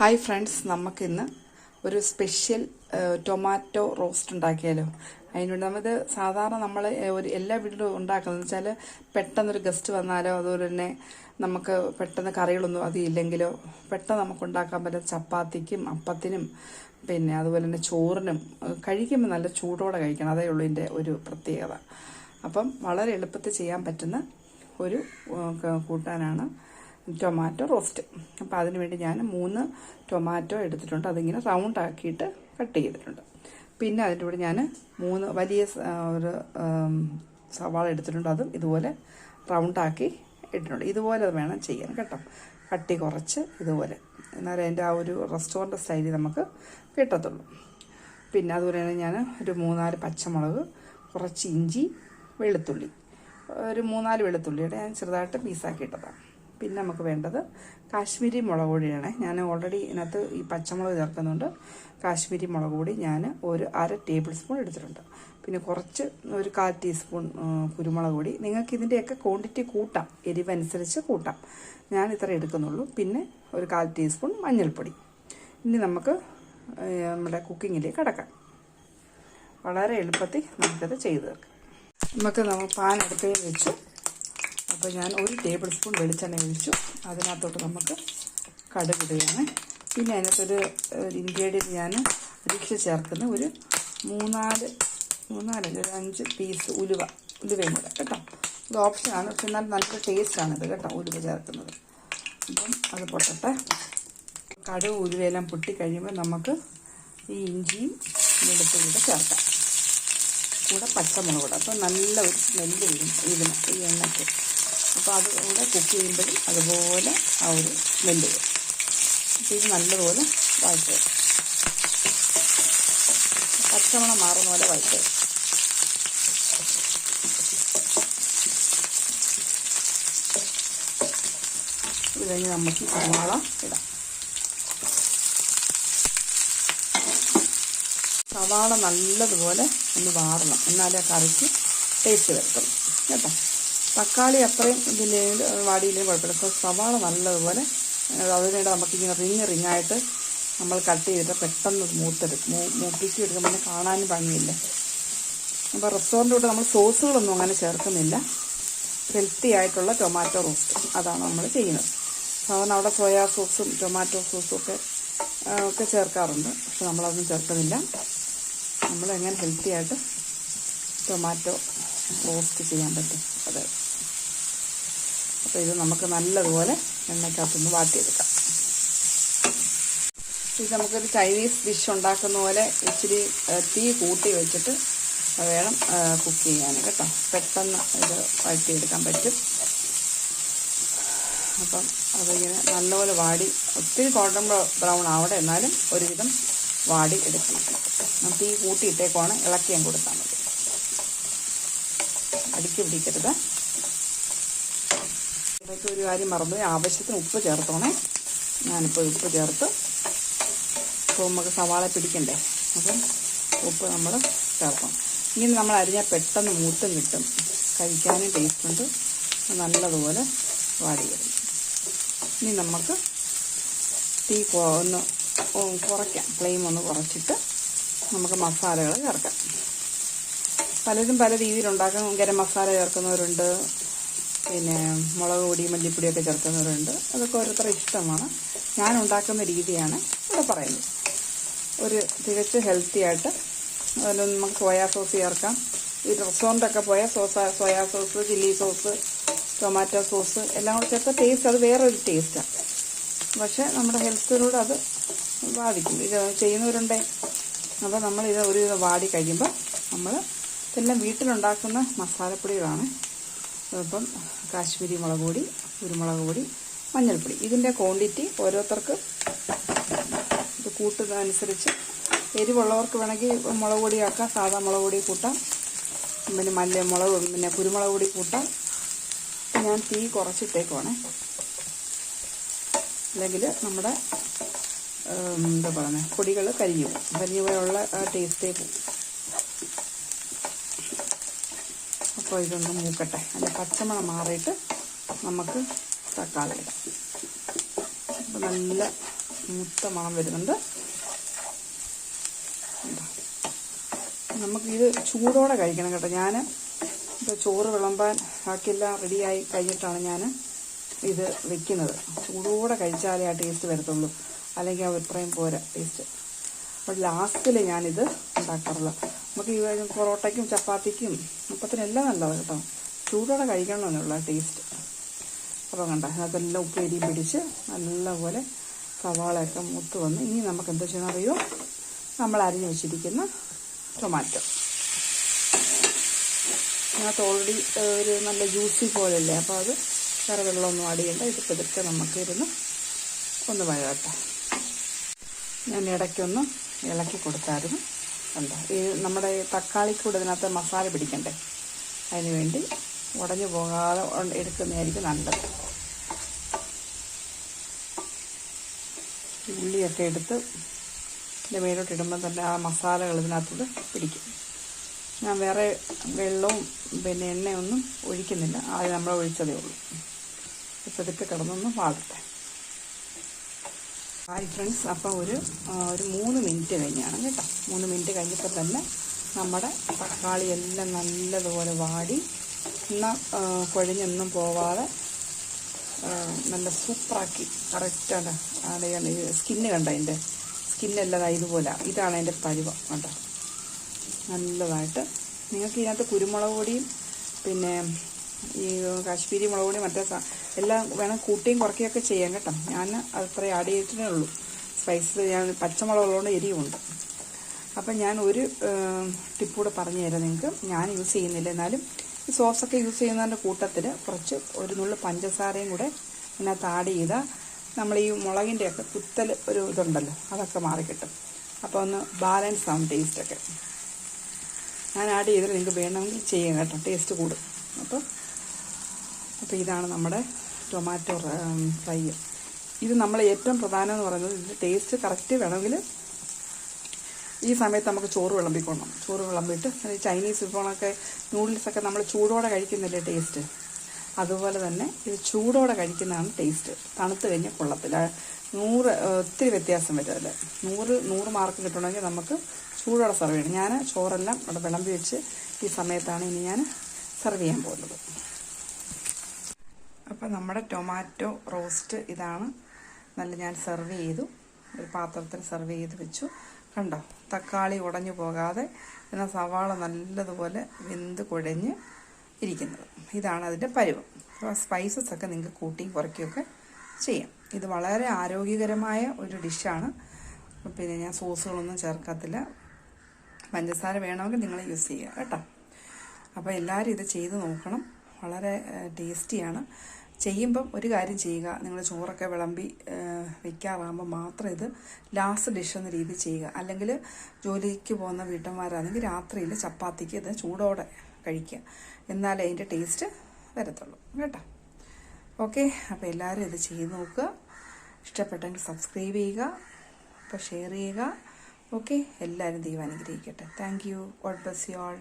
Hi friends, നമുക്കിന്ന് ഒരു special tomato roast ഉണ്ടാക്കിയാലോ. അതിനുവേണ്ടി നമുക്ക് സാധാരണ നമ്മൾ എല്ലാ വീട്ടിലും ഉണ്ടാക്കുന്നത് വെച്ചാൽ പെട്ടെന്നൊരു ഗസ്റ്റ് വന്നാലോ അതുപോലെ തന്നെ നമുക്ക് പെട്ടെന്ന് കറികളൊന്നും അധികം ഇല്ലെങ്കിലോ പെട്ടെന്ന് നമുക്ക് ഉണ്ടാക്കാൻ പറ്റുന്ന ചപ്പാത്തിക്കും അപ്പത്തിനും പിന്നെ അതുപോലെ തന്നെ ചോറിനും കഴിക്കുമ്പോൾ നല്ല ചൂടോടെ കഴിക്കണം. അതേ ഉള്ളൂ ഇതിൻ്റെ ഒരു പ്രത്യേകത. അപ്പം വളരെ എളുപ്പത്തിൽ ചെയ്യാൻ പറ്റുന്ന ഒരു കൂട്ടാനാണ് ടൊമാറ്റോ റോസ്റ്റ്. അപ്പോൾ അതിന് വേണ്ടി ഞാൻ 3 ടൊമാറ്റോ എടുത്തിട്ടുണ്ട്. അതിങ്ങനെ റൗണ്ട് ആക്കിയിട്ട് കട്ട് ചെയ്തിട്ടുണ്ട്. പിന്നെ അതിൻ്റെ കൂടെ ഞാൻ 3 വലിയ ഒരു സവാള എടുത്തിട്ടുണ്ട്. അതും ഇതുപോലെ റൗണ്ടാക്കി ഇട്ടിട്ടുണ്ട്. ഇതുപോലെ വേണം ചെയ്യാൻ കേട്ടോ. കട്ടി കുറച്ച് ഇതുപോലെ, എന്നാലും അതിൻ്റെ ആ ഒരു റെസ്റ്റോറൻറ്റ് സ്റ്റൈലിൽ നമുക്ക് കിട്ടത്തുള്ളൂ. പിന്നെ അതുപോലെ തന്നെ ഞാൻ ഒരു 3-4 പച്ചമുളക്, കുറച്ച് ഇഞ്ചി, വെളുത്തുള്ളി, ഒരു 3-4 വെളുത്തുള്ളിയുടെ ഞാൻ ചെറുതായിട്ട് പീസാക്കി ഇട്ടതാണ്. പിന്നെ നമുക്ക് വേണ്ടത് കാശ്മീരി മുളക് പൊടിയാണ്. ഞാൻ ഓൾറെഡി ഇതിനകത്ത് ഈ പച്ചമുളക് ചേർക്കുന്നുണ്ട്. കാശ്മീരി മുളക് പൊടി ഞാൻ ഒരു 1/2 ടേബിൾ സ്പൂൺ എടുത്തിട്ടുണ്ട്. പിന്നെ കുറച്ച് ഒരു 1/4 ടീസ്പൂൺ കുരുമുളക് പൊടി. നിങ്ങൾക്ക് ഇതിൻ്റെയൊക്കെ ക്വാണ്ടിറ്റി കൂട്ടാം, എരിവനുസരിച്ച് കൂട്ടാം. ഞാൻ ഇത്ര എടുക്കുന്നുള്ളൂ. പിന്നെ ഒരു 1/4 ടീസ്പൂൺ മഞ്ഞൾപ്പൊടി. ഇനി നമുക്ക് നമ്മുടെ കുക്കിങ്ങിലേക്ക് കടക്കാം. വളരെ എളുപ്പത്തിൽ നമുക്കത് ചെയ്ത് തീർക്കാം. നമ്മൾ പാൻ അടുപ്പിൽ വെച്ചു. അപ്പോൾ ഞാൻ 1 ടേബിൾ സ്പൂൺ വെളിച്ചെണ്ണ ഒഴിച്ചു. അതിനകത്തോട്ട് നമുക്ക് കടുകിടുകയാണ്. പിന്നെ അതിനകത്തൊരു ഇൻഗ്രീഡിയൻറ്റ് ഞാൻ അരിച്ച് ചേർക്കുന്ന ഒരു 5 പീസ് ഉലുവയും കൂടെ കേട്ടോ. ഇത് ഓപ്ഷനാണ്, പക്ഷെ എന്നാൽ നല്ല ടേസ്റ്റാണിത് കേട്ടോ, ഉലുവ ചേർക്കുന്നത്. അപ്പം അത് പൊട്ടട്ടെ. കടുക് ഉലുവയെല്ലാം പൊട്ടിക്കഴിയുമ്പോൾ നമുക്ക് ഈ ഇഞ്ചിയും വെളുത്തുള്ളിയും ചേർക്കാം. കൂടെ പച്ചമുളക് കൂടെ. അപ്പോൾ നല്ല ഒരു സ്മെല്ല് വരും ഈ എണ്ണയ്ക്ക്. അപ്പോൾ അതുകൂടെ കുക്ക് ചെയ്യുമ്പോഴും അതുപോലെ ആ ഒരു സ്മെല്ല് വരും. അപ്പോൾ ഇത് നല്ലതുപോലെ വഴറ്റുക. പച്ചമണം മാറുന്ന പോലെ വഴറ്റുക. ഇത് കഴിഞ്ഞ് നമുക്ക് സവാള ഇടാം. സവാള നല്ലതുപോലെ ഒന്ന് വാറണം, എന്നാലേ കറിക്ക് ടേസ്റ്റ് വരത്തുള്ളൂ കേട്ടോ. തക്കാളി അത്രയും ഇതിൽ വാടിയില്ലെങ്കിൽ കുഴപ്പമില്ല. അപ്പോൾ സവാള നല്ലതുപോലെ അതിനിടെ നമുക്കിങ്ങനെ റിങ്ങായിട്ട് നമ്മൾ കട്ട് ചെയ്തിട്ട് പെട്ടെന്ന് മൂപ്പിച്ച് എടുക്കുമ്പോൾ കാണാനും ഭംഗിയില്ല. അപ്പോൾ റെസ്റ്റോറൻറ്റിലോട്ട് നമ്മൾ സോസുകളൊന്നും അങ്ങനെ ചേർക്കുന്നില്ല. ഹെൽത്തി ആയിട്ടുള്ള ടൊമാറ്റോ റോസ്റ്റ് അതാണ് നമ്മൾ ചെയ്യുന്നത്. സാധാരണ അവിടെ സോയാ സോസും ടൊമാറ്റോ സോസും ഒക്കെ ചേർക്കാറുണ്ട്. പക്ഷെ നമ്മളതൊന്നും ചേർക്കുന്നില്ല. നമ്മളെങ്ങനെ ഹെൽത്തി ആയിട്ട് ടൊമാറ്റോ റോസ്റ്റ് ചെയ്യാൻ പറ്റും അതെ. അപ്പോൾ ഇത് നമുക്ക് നല്ലതുപോലെ എണ്ണയ്ക്കകത്തൊന്ന് വാട്ടിയെടുക്കാം. ഇത് നമുക്കൊരു ചൈനീസ് ഡിഷ് ഉണ്ടാക്കുന്ന പോലെ ഇച്ചിരി തീ കൂട്ടി വെച്ചിട്ട് വേണം കുക്ക് ചെയ്യാൻ കേട്ടോ. പെട്ടെന്ന് ഇത് വഴറ്റിയെടുക്കാൻ പറ്റും. അപ്പം അതിങ്ങനെ നല്ലപോലെ വാടി, ഒത്തിരി ഗോൾഡൻ ബ്രൗൺ ആവട്ടെ, എന്നാലും ഒരുവിധം വാടി എടുക്കണം. തീ കൂട്ടിയിട്ടേക്കുവാണ്, ഇളക്കിയാൻ കൊടുത്താൽ മതി. അടുക്കി പിടിക്കരുത്. ഇതൊക്കെ ഒരു കാര്യം മറന്നു, ആവശ്യത്തിന് ഉപ്പ് ചേർത്തോണേ. ഞാനിപ്പോൾ ഉപ്പ് ചേർത്ത്. അപ്പോൾ നമുക്ക് സവാള പിടിക്കണ്ടേ, അപ്പം ഉപ്പ് നമ്മൾ ചേർക്കണം. ഇങ്ങനെ നമ്മൾ അരിഞ്ഞാൽ പെട്ടെന്ന് മൂത്തും കിട്ടും, കഴിക്കാനും ടേസ്റ്റുണ്ട്. നല്ലതുപോലെ വാടി വരും. ഇനി നമുക്ക് തീ ഒന്ന് കുറയ്ക്കാം, ഫ്ലെയിം ഒന്ന് കുറച്ചിട്ട് നമുക്ക് മസാലകൾ ചേർക്കാം. പലരും പല രീതിയിലുണ്ടാക്കും. ഗരം മസാല ചേർക്കുന്നവരുണ്ട്, പിന്നെ മുളക് പൊടി മല്ലിപ്പൊടിയൊക്കെ ചേർക്കുന്നവരുണ്ട്. അതൊക്കെ ഓരോരുത്തരുടെ ഇഷ്ടമാണ്. ഞാൻ ഉണ്ടാക്കുന്ന രീതിയാണ് ഇവിടെ പറയുന്നത്. ഒരു തികച്ച് ഹെൽത്തി ആയിട്ട് അതിൽ നമുക്ക് സോയാ സോസ് ചേർക്കാം. ഈ റെസ്റ്റോറൻറ്റൊക്കെ പോയാൽ soya sauce, chilli sauce, tomato sauce എല്ലാം കൂടെ ചേർത്ത ടേസ്റ്റ് അത് വേറൊരു ടേസ്റ്റാണ്. പക്ഷേ നമ്മുടെ ഹെൽത്തിനോട് അത് ബാധിക്കും. ഇത് ചെയ്യുന്നവരുണ്ടേ. അപ്പോൾ നമ്മളിത് ഒരു വാടി കഴിയുമ്പോൾ നമ്മൾ ഇതെല്ലാം വീട്ടിലുണ്ടാക്കുന്ന മസാലപ്പൊടികളാണ്. ഇപ്പം കാശ്മീരി മുളക് പൊടി, കുരുമുളക് പൊടി, മഞ്ഞൾപ്പൊടി. ഇതിൻ്റെ ക്വാണ്ടിറ്റി ഓരോരുത്തർക്ക് ഇത് കൂട്ടുന്നതനുസരിച്ച്. എരിവുള്ളവർക്ക് വേണമെങ്കിൽ മുളക് പൊടിയാക്കാം, സാധാ മുളക് പൊടി കൂട്ടാം. പിന്നെ കുരുമുളക് പൊടി കൂട്ടാം. ഞാൻ തീ കുറച്ചിട്ടേക്കുവാണേ, അല്ലെങ്കിൽ നമ്മുടെ എന്താ പറയുന്നത് പൊടികൾ കരിഞ്ഞു പോയുള്ള ടേസ്റ്റേ പോകും. അപ്പോൾ ഇതൊന്ന് മൂക്കട്ടെ. അതിൻ്റെ പച്ചമണം മാറിയിട്ട് നമുക്ക് തക്കാളി ഇടാം. അപ്പോൾ നല്ല മൂത്ത മണം വരുന്നുണ്ട്. നമുക്കിത് ചൂടോടെ കഴിക്കണം കേട്ടോ. ഞാൻ ഇപ്പോൾ ചോറ് വിളമ്പാൻ ബാക്കിയെല്ലാം റെഡിയായി കഴിഞ്ഞിട്ടാണ് ഞാൻ ഇത് വെക്കുന്നത്. ചൂടോടെ കഴിച്ചാലേ ആ ടേസ്റ്റ് വരത്തുള്ളൂ, അല്ലെങ്കിൽ ആ ഇത്രയും പോരാ ടേസ്റ്റ്. അപ്പോൾ ലാസ്റ്റിൽ ഞാനിത് ഉണ്ടാക്കാറുള്ളൂ. നമുക്ക് ഈ പൊറോട്ടയ്ക്കും ചപ്പാത്തിക്കും അപ്പത്തിനെല്ലാം നല്ലതാണ് കേട്ടോ. ചൂടോടെ കഴിക്കണമെന്നുള്ള ടേസ്റ്റ്. അപ്പോൾ കണ്ട അതെല്ലാം ഉപ്പേരി പിടിച്ച് നല്ലപോലെ സവാളയൊക്കെ മൂത്ത് വന്ന് ഇനി നമുക്ക് എന്താ ചെയ്യണം അറിയോ, നമ്മൾ അരിഞ്ഞ് വെച്ചിരിക്കുന്ന ടൊമാറ്റോ. അതിനകത്ത് ഓൾറെഡി ഒരു നല്ല ജ്യൂസി പോലെയല്ലേ, അപ്പോൾ അത് വേറെ വെള്ളമൊന്നും ആഡ് ചെയ്യണ്ട. ഇത് പതുക്കെ നമുക്ക് ഇരുന്ന് ഒന്ന് വഴട്ടെ. ഞാൻ ഇടയ്ക്കൊന്ന് ഇളക്കി കൊടുത്തായിരുന്നു. കണ്ടോ, ഈ നമ്മുടെ തക്കാളിക്കൂടെ ഇതിനകത്ത് മസാല പിടിക്കണ്ടേ, അതിന് വേണ്ടി ഉടഞ്ഞു പോകാതെ എടുക്കുന്നതായിരിക്കും നല്ലത്. ഉള്ളിയൊക്കെ എടുത്ത് ഇതിൻ്റെ മേലോട്ട് ഇടുമ്പോൾ തന്നെ ആ മസാലകൾ ഇതിനകത്തോട് പിടിക്കും. ഞാൻ വേറെ വെള്ളവും പിന്നെ എണ്ണയൊന്നും ഒഴിക്കുന്നില്ല, അത് നമ്മൾ ഒഴിച്ചതേ ഉള്ളൂ. ഇപ്പോൾ ഇതൊക്കെ കിടന്നൊന്ന് വാടട്ടെ. ഹായ് ഫ്രണ്ട്സ്, അപ്പം ഒരു 3 മിനിറ്റ് കഴിഞ്ഞാണ് കേട്ടോ. 3 മിനിറ്റ് കഴിഞ്ഞപ്പോൾ തന്നെ നമ്മുടെ തക്കാളി എല്ലാം നല്ലതുപോലെ വാടി, എന്നാൽ കുഴഞ്ഞൊന്നും പോവാതെ നല്ല സൂപ്പറാക്കി കറക്റ്റാണ്. അവിടെയാണ് ഈ സ്കിന്ന് കണ്ട, അതിൻ്റെ സ്കിന്നെല്ലാം ഇതുപോലെ. ഇതാണ് അതിൻ്റെ പരുവം കണ്ടോ. നല്ലതായിട്ട് നിങ്ങൾക്ക് ഇതിനകത്ത് കുരുമുളക് പൊടിയും പിന്നെ ഈ കാശ്മീരി മുളക് പൊടി മറ്റേ എല്ലാം വേണം കൂട്ടിയും കുറയ്ക്കുകയൊക്കെ ചെയ്യാം കേട്ടോ. ഞാൻ അത്ര ആഡ് ചെയ്തിട്ടേ ഉള്ളൂ. സ്പൈസിൽ ഞാൻ പച്ചമുളകുള്ളതുകൊണ്ട് എരിവുണ്ട്. അപ്പം ഞാൻ ഒരു ടിപ്പ് കൂടെ പറഞ്ഞു തരാം നിങ്ങൾക്ക്. ഞാൻ യൂസ് ചെയ്യുന്നില്ല, എന്നാലും ഈ സോസൊക്കെ യൂസ് ചെയ്യുന്നതിൻ്റെ കൂട്ടത്തിൽ കുറച്ച് ഒരു നുള്ളു പഞ്ചസാരയും കൂടെ ഇതിനകത്ത് ആഡ് ചെയ്താൽ നമ്മൾ ഈ മുളകിൻ്റെയൊക്കെ കുത്തൽ ഒരു ഇതുണ്ടല്ലോ, അതൊക്കെ മാറിക്കിട്ടും. അപ്പോൾ ഒന്ന് ബാലൻസ് ആവും ടേസ്റ്റൊക്കെ. ഞാൻ ആഡ് ചെയ്തിട്ട് നിങ്ങൾക്ക് വേണമെങ്കിൽ ചെയ്യാം കേട്ടോ, ടേസ്റ്റ് കൂടും. അപ്പോൾ ഇതാണ് നമ്മുടെ ടൊമാറ്റോ ഫ്രൈ. ഇത് നമ്മൾ ഏറ്റവും പ്രധാനം എന്ന് പറയുന്നത് ഇതിൻ്റെ ടേസ്റ്റ് കറക്റ്റ് വേണമെങ്കിൽ ഈ സമയത്ത് നമുക്ക് ചോറ് വിളമ്പിക്കൊള്ളണം. ചോറ് വിളമ്പിയിട്ട് ചൈനീസ് വിഭവങ്ങളൊക്കെ നൂഡിൽസൊക്കെ നമ്മൾ ചൂടോടെ കഴിക്കുന്നില്ലേ ടേസ്റ്റ്, അതുപോലെ തന്നെ ഇത് ചൂടോടെ കഴിക്കുന്നതാണ് ടേസ്റ്റ്. തണുത്ത് കഴിഞ്ഞാൽ കൊള്ളത്തില്ല. 100 ഒത്തിരി വ്യത്യാസം വരും അതിൽ. 100 മാർക്ക് കിട്ടണമെങ്കിൽ നമുക്ക് ചൂടോടെ സെർവ് ചെയ്യണം. ഞാൻ ചോറെല്ലാം ഇവിടെ വിളമ്പി വെച്ച് ഈ സമയത്താണ് ഇനി ഞാൻ സെർവ് ചെയ്യാൻ പോകുന്നത്. അപ്പോൾ നമ്മുടെ ടൊമാറ്റോ റോസ്റ്റ് ഇതാണ്. ഞാൻ സെർവ് ചെയ്തു, ഒരു പാത്രത്തിൽ സെർവ് ചെയ്ത് വെച്ചു. കണ്ടോ, തക്കാളി ഉടഞ്ഞു പോകാതെ എന്നാൽ സവാള നല്ലതുപോലെ വെന്ത് കുഴഞ്ഞ് ഇരിക്കുന്നത്. ഇതാണ് അതിൻ്റെ പരുവം. അപ്പോൾ സ്പൈസസ് ഒക്കെ നിങ്ങൾക്ക് കൂട്ടിയും കുറയ്ക്കുകയൊക്കെ ചെയ്യാം. ഇത് വളരെ ആരോഗ്യകരമായ ഒരു ഡിഷാണ്. പിന്നെ ഞാൻ സോസുകളൊന്നും ചേർക്കത്തില്ല. പഞ്ചസാര വേണമെങ്കിൽ നിങ്ങൾ യൂസ് ചെയ്യുക കേട്ടോ. അപ്പോൾ എല്ലാവരും ഇത് ചെയ്ത് നോക്കണം. വളരെ ടേസ്റ്റിയാണ്. ചെയ്യുമ്പം ഒരു കാര്യം ചെയ്യുക, നിങ്ങൾ ചോറൊക്കെ വിളമ്പി വെക്കാറാകുമ്പോൾ മാത്രം ഇത് ലാസ്റ്റ് ഡിഷ് എന്ന രീതി ചെയ്യുക. അല്ലെങ്കിൽ ജോലിക്ക് പോകുന്ന വീട്ടമ്മമാരാണെങ്കിൽ രാത്രിയിൽ ചപ്പാത്തിക്ക് ഇത് ചൂടോടെ കഴിക്കുക. എന്നാലേ അതിൻ്റെ ടേസ്റ്റ് വരത്തുള്ളൂ കേട്ടോ. ഓക്കെ, അപ്പോൾ എല്ലാവരും ഇത് ചെയ്ത് നോക്കുക. ഇഷ്ടപ്പെട്ടെങ്കിൽ സബ്സ്ക്രൈബ് ചെയ്യുക, അപ്പോൾ ഷെയർ ചെയ്യുക. ഓക്കെ, എല്ലാവരും ദൈവം അനുഗ്രഹിക്കട്ടെ. Thank you. God bless you all.